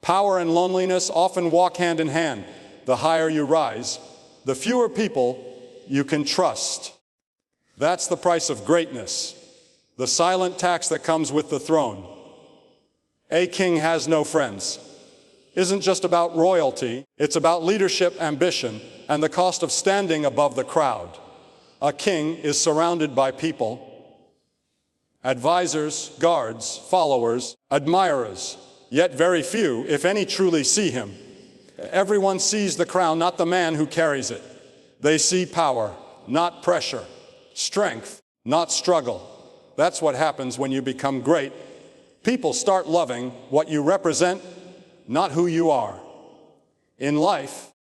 Power and loneliness often walk hand in hand. The higher you rise, the fewer people you can trust. That's the price of greatness, the silent tax that comes with the throne. A king has no friends isn't just about royalty, it's about leadership, ambition, and the cost of standing above the crowd. A king is surrounded by people, advisors, guards, followers, admirers, yet very few, if any, truly see him. Everyone sees the crown, not the man who carries it. They see power, not pressure, strength, not struggle. That's what happens when you become great. People start loving what you represent, not who you are. In life,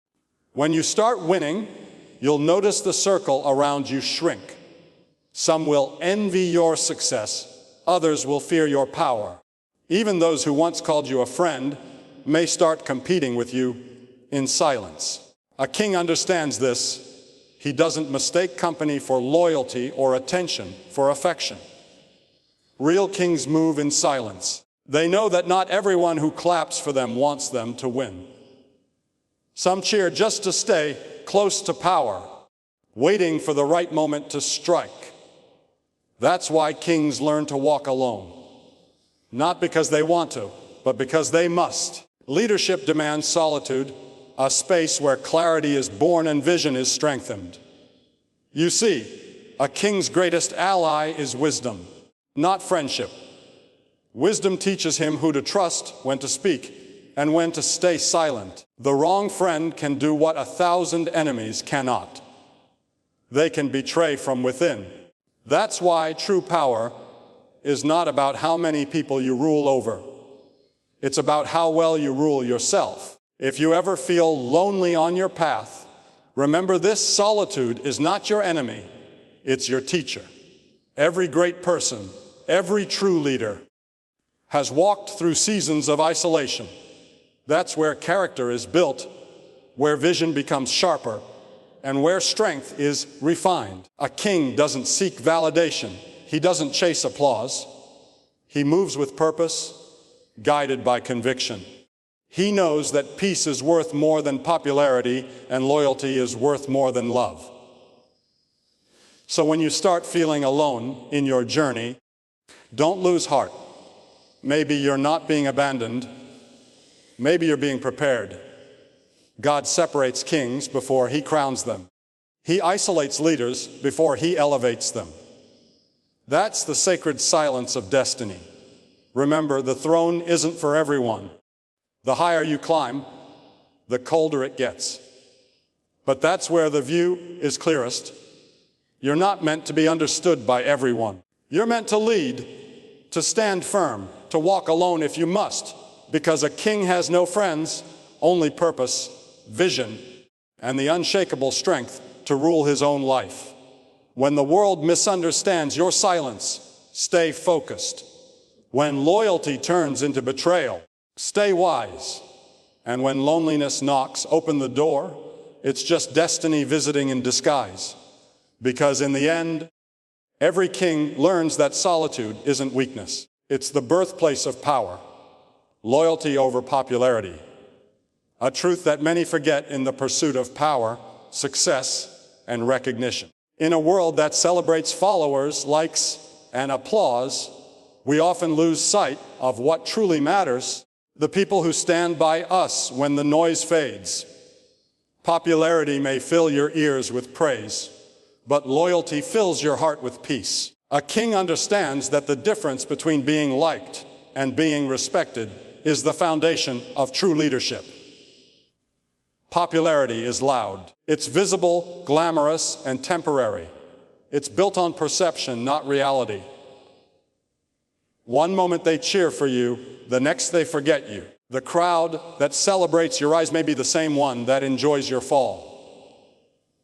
when you start winning, you'll notice the circle around you shrink. Some will envy your success, others will fear your power. Even those who once called you a friend may start competing with you in silence. A king understands this. He doesn't mistake company for loyalty or attention for affection. Real kings move in silence. They know that not everyone who claps for them wants them to win. Some cheer just to stay close to power, waiting for the right moment to strike. That's why kings learn to walk alone. Not because they want to, but because they must. Leadership demands solitude, a space where clarity is born and vision is strengthened. You see, a king's greatest ally is wisdom, not friendship. Wisdom teaches him who to trust, when to speak, and when to stay silent. The wrong friend can do what 1,000 enemies cannot. They can betray from within. That's why true power is not about how many people you rule over. It's about how well you rule yourself. If you ever feel lonely on your path, remember this: solitude is not your enemy, it's your teacher. Every great person, every true leader, has walked through seasons of isolation. That's where character is built, where vision becomes sharper, and where strength is refined. A king doesn't seek validation. He doesn't chase applause. He moves with purpose, guided by conviction. He knows that peace is worth more than popularity, and loyalty is worth more than love. So when you start feeling alone in your journey, don't lose heart. Maybe you're not being abandoned. Maybe you're being prepared. God separates kings before he crowns them. He isolates leaders before he elevates them. That's the sacred silence of destiny. Remember, the throne isn't for everyone. The higher you climb, the colder it gets. But that's where the view is clearest. You're not meant to be understood by everyone. You're meant to lead, to stand firm, to walk alone if you must, because a king has no friends, only purpose, vision, and the unshakable strength to rule his own life. When the world misunderstands your silence, stay focused. When loyalty turns into betrayal, stay wise. And when loneliness knocks, open the door. It's just destiny visiting in disguise. Because in the end, every king learns that solitude isn't weakness. It's the birthplace of power, loyalty over popularity, a truth that many forget in the pursuit of power, success, and recognition. In a world that celebrates followers, likes, and applause, we often lose sight of what truly matters: the people who stand by us when the noise fades. Popularity may fill your ears with praise, but loyalty fills your heart with peace. A king understands that the difference between being liked and being respected is the foundation of true leadership. Popularity is loud. It's visible, glamorous, and temporary. It's built on perception, not reality. One moment they cheer for you, the next they forget you. The crowd that celebrates your rise may be the same one that enjoys your fall.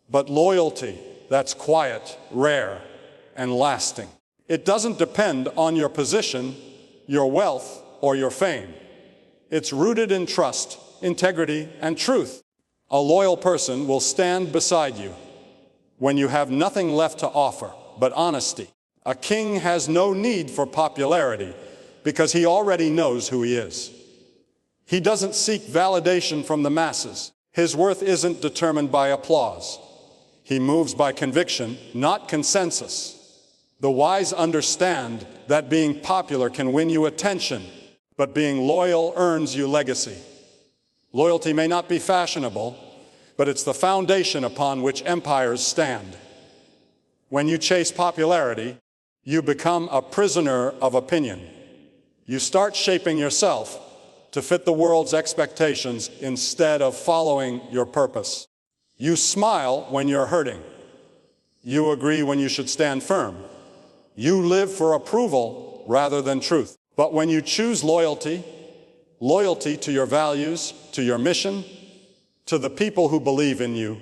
But loyalty, that's quiet, rare, and lasting. It doesn't depend on your position, your wealth, or your fame. It's rooted in trust, integrity, and truth. A loyal person will stand beside you when you have nothing left to offer but honesty. A king has no need for popularity because he already knows who he is. He doesn't seek validation from the masses. His worth isn't determined by applause. He moves by conviction, not consensus. The wise understand that being popular can win you attention, but being loyal earns you legacy. Loyalty may not be fashionable, but it's the foundation upon which empires stand. When you chase popularity, you become a prisoner of opinion. You start shaping yourself to fit the world's expectations instead of following your purpose. You smile when you're hurting. You agree when you should stand firm. You live for approval rather than truth. But when you choose loyalty, loyalty to your values, to your mission, to the people who believe in you,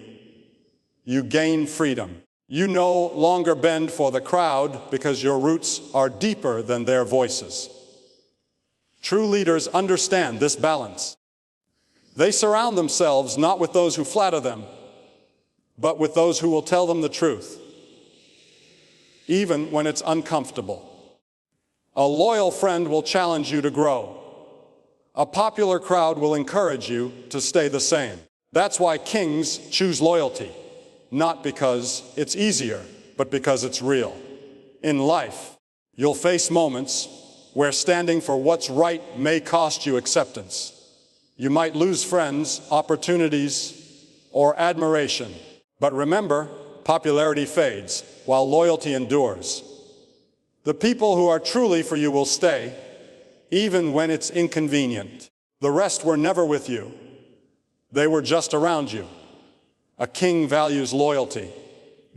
you gain freedom. You no longer bend for the crowd because your roots are deeper than their voices. True leaders understand this balance. They surround themselves not with those who flatter them, but with those who will tell them the truth, even when it's uncomfortable. A loyal friend will challenge you to grow. A popular crowd will encourage you to stay the same. That's why kings choose loyalty, not because it's easier, but because it's real. In life, you'll face moments where standing for what's right may cost you acceptance. You might lose friends, opportunities, or admiration. But remember, popularity fades while loyalty endures. The people who are truly for you will stay, even when it's inconvenient. The rest were never with you. They were just around you. A king values loyalty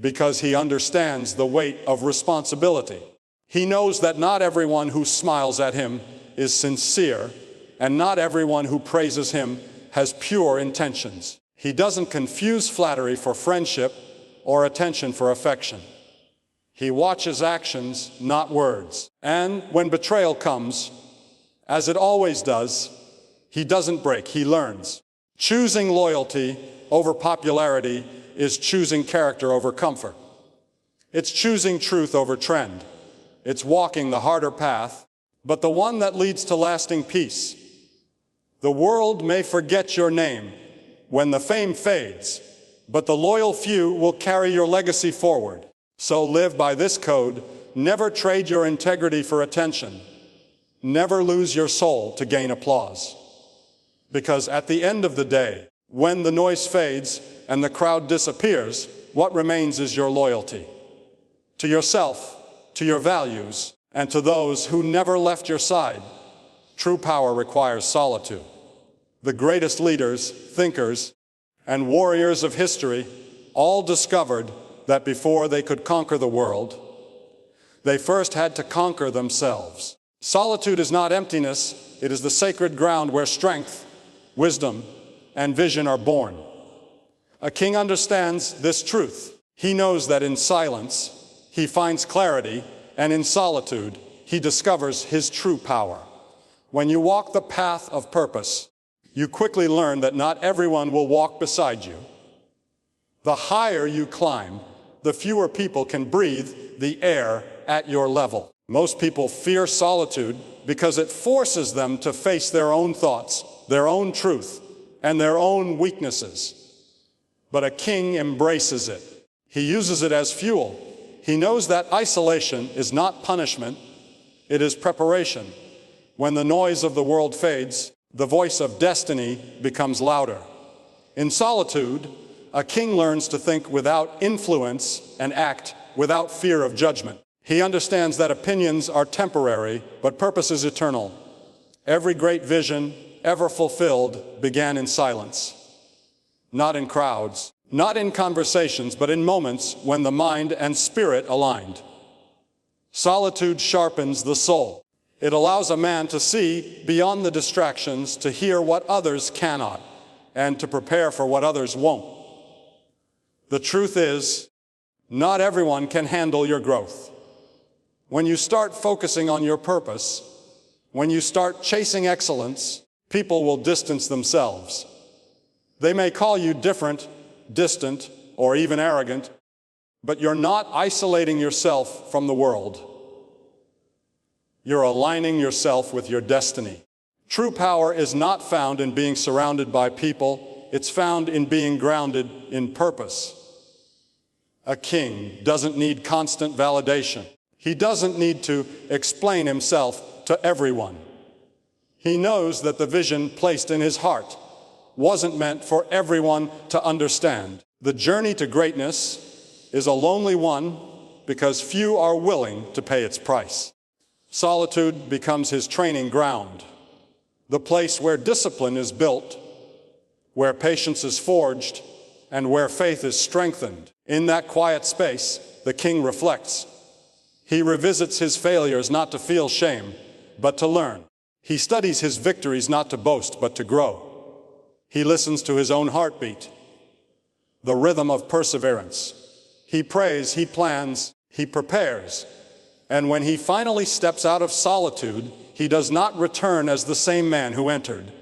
because he understands the weight of responsibility. He knows that not everyone who smiles at him is sincere, and not everyone who praises him has pure intentions. He doesn't confuse flattery for friendship or attention for affection. He watches actions, not words. And when betrayal comes, as it always does, he doesn't break, he learns. Choosing loyalty over popularity is choosing character over comfort. It's choosing truth over trend. It's walking the harder path, but the one that leads to lasting peace. The world may forget your name when the fame fades, but the loyal few will carry your legacy forward. So live by this code. Never trade your integrity for attention. Never lose your soul to gain applause. Because at the end of the day, when the noise fades and the crowd disappears, what remains is your loyalty. To yourself, to your values, and to those who never left your side. True power requires solitude. The greatest leaders, thinkers, and warriors of history all discovered that before they could conquer the world, they first had to conquer themselves. Solitude is not emptiness, it is the sacred ground where strength, wisdom, and vision are born. A king understands this truth. He knows that in silence, he finds clarity, and in solitude, he discovers his true power. When you walk the path of purpose, you quickly learn that not everyone will walk beside you. The higher you climb, the fewer people can breathe the air at your level. Most people fear solitude because it forces them to face their own thoughts, their own truth, and their own weaknesses. But a king embraces it. He uses it as fuel. He knows that isolation is not punishment, it is preparation. When the noise of the world fades, the voice of destiny becomes louder. In solitude, a king learns to think without influence and act without fear of judgment. He understands that opinions are temporary, but purpose is eternal. Every great vision ever fulfilled began in silence, not in crowds. Not in conversations, but in moments when the mind and spirit aligned. Solitude sharpens the soul. It allows a man to see beyond the distractions, to hear what others cannot, and to prepare for what others won't. The truth is, not everyone can handle your growth. When you start focusing on your purpose, when you start chasing excellence, people will distance themselves. They may call you different, distant, or even arrogant, but you're not isolating yourself from the world. You're aligning yourself with your destiny. True power is not found in being surrounded by people, it's found in being grounded in purpose. A king doesn't need constant validation. He doesn't need to explain himself to everyone. He knows that the vision placed in his heart wasn't meant for everyone to understand. The journey to greatness is a lonely one because few are willing to pay its price. Solitude becomes his training ground, the place where discipline is built, where patience is forged, and where faith is strengthened. In that quiet space, the king reflects. He revisits his failures not to feel shame, but to learn. He studies his victories not to boast, but to grow. He listens to his own heartbeat, the rhythm of perseverance. He prays, he plans, he prepares. And when he finally steps out of solitude, he does not return as the same man who entered.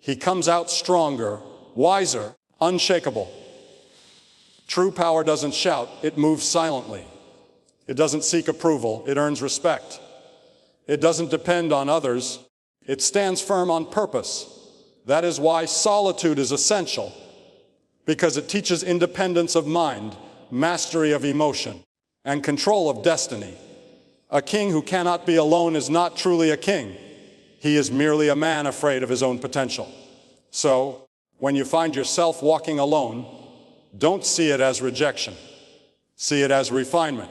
He comes out stronger, wiser, unshakable. True power doesn't shout, it moves silently. It doesn't seek approval, it earns respect. It doesn't depend on others, it stands firm on purpose. That is why solitude is essential, because it teaches independence of mind, mastery of emotion, and control of destiny. A king who cannot be alone is not truly a king. He is merely a man afraid of his own potential. So, when you find yourself walking alone, don't see it as rejection. See it as refinement.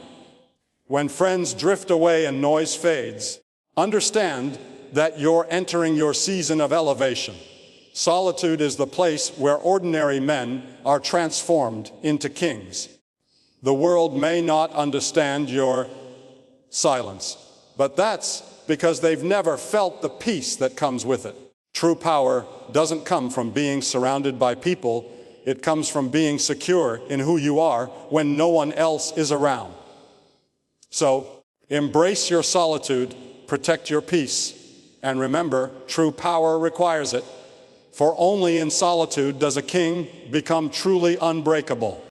When friends drift away and noise fades, understand that you're entering your season of elevation. Solitude is the place where ordinary men are transformed into kings. The world may not understand your silence, but that's because they've never felt the peace that comes with it. True power doesn't come from being surrounded by people, it comes from being secure in who you are when no one else is around. So, embrace your solitude, protect your peace, and remember, true power requires it. For only in solitude does a king become truly unbreakable.